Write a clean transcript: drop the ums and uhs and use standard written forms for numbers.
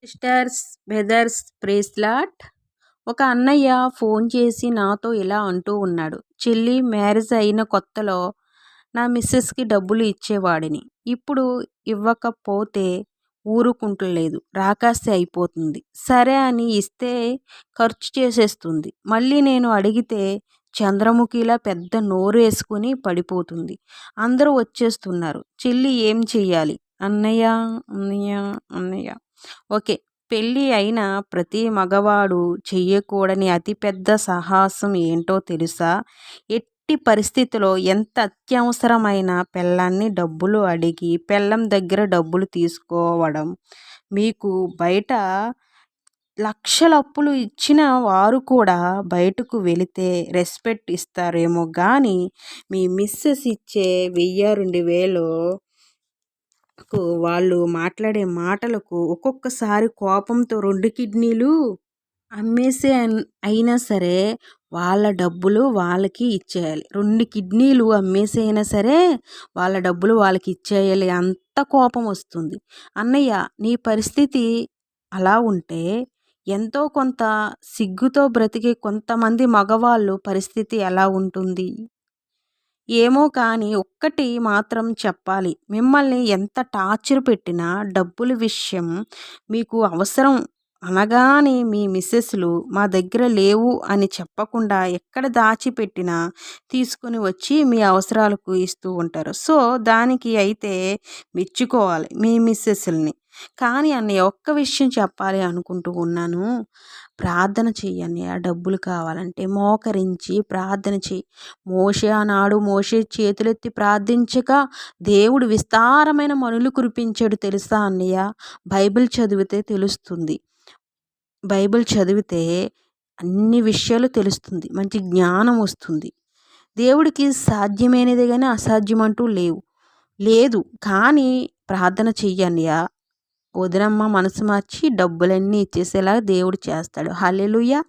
Sisters, brothers, praise lord. ఒక అన్నయ్య phone చేసి నాతో ఇలా అంటూ ఉన్నాడు. చెల్లి, మ్యారేజ్ అయిన కొత్తలో నా మిస్సెస్కి డబ్బులు ఇచ్చేవాడిని. ఇప్పుడు ఇవ్వకపోతే ఊరుకుంటలేదు. రాకాసి అయిపోతుంది. సరే అని ఇస్తే ఖర్చు చేసేస్తుంది. మళ్ళీ నేను అడిగితే చంద్రముఖిలా పెద్ద నోరు వేసుకుని పడిపోతుంది. అందరూ వచ్చేస్తున్నారు. చెల్లి ఏం చెయ్యాలి? అన్నయ్య, అన్నయ్య, అన్నయ్య. ఓకే. పెళ్ళి అయిన ప్రతి మగవాడు చెయ్యకూడని అతిపెద్ద సాహసం ఏంటో తెలుసా? ఎట్టి పరిస్థితిలో ఎంత అత్యవసరమైన పెళ్ళాన్ని డబ్బులు అడిగి పెళ్ళాం దగ్గర డబ్బులు తీసుకోవడం. మీకు బయట లక్షల అప్పులు ఇచ్చిన వారు కూడా బయటకు వెళితే రెస్పెక్ట్ ఇస్తారేమో కానీ మీ మిస్సెస్ ఇచ్చే 1000, 2000 వాళ్ళు మాట్లాడే మాటలకు ఒక్కొక్కసారి కోపంతో 2 కిడ్నీలు అమ్మేసే అయినా సరే వాళ్ళ డబ్బులు వాళ్ళకి ఇచ్చేయాలి. 2 కిడ్నీలు అమ్మేసి అయినా సరే వాళ్ళ డబ్బులు వాళ్ళకి ఇచ్చేయాలి. అంత కోపం వస్తుంది. అన్నయ్య, నీ పరిస్థితి అలా ఉంటే ఎంతో కొంత సిగ్గుతో బ్రతికే కొంతమంది మగవాళ్ళు పరిస్థితి ఎలా ఉంటుంది? ఏమో కానీ ఒక్కటి మాత్రం చెప్పాలి. మిమ్మల్ని ఎంత టార్చర్ పెట్టినా డబ్బుల విషయం మీకు అవసరం అనగానే మీ మిసెస్‌లు మా దగ్గర లేవు అని చెప్పకుండా ఎక్కడ దాచిపెట్టినా తీసుకొని వచ్చి మీ అవసరాలకు ఇస్తూ ఉంటారు. సో, దానికి అయితే మెచ్చుకోవాలి మీ మిసెస్‌లని. కానీ అన్నయ్య, ఒక్క విషయం చెప్పాలి అనుకుంటూ ఉన్నాను. ప్రార్థన చెయ్యి అన్నయ్య. డబ్బులు కావాలంటే మోకరించి ప్రార్థన చెయ్యి. మోషే ఆనాడు చేతులెత్తి ప్రార్థించగా దేవుడు విస్తారమైన మనులు కురిపించాడు తెలుసా అన్నయ్య? బైబిల్ చదివితే తెలుస్తుంది. బైబిల్ చదివితే అన్ని విషయాలు తెలుస్తుంది. మంచి జ్ఞానం వస్తుంది. దేవుడికి సాధ్యమైనదే కానీ అసాధ్యం అంటూ లేదు. కానీ ప్రార్థన చెయ్యి అన్నయ్య. వదినమ్మ మనసు మార్చి డబ్బులన్నీ ఇచ్చేసేలా దేవుడు చేస్తాడు. హల్లెలూయా.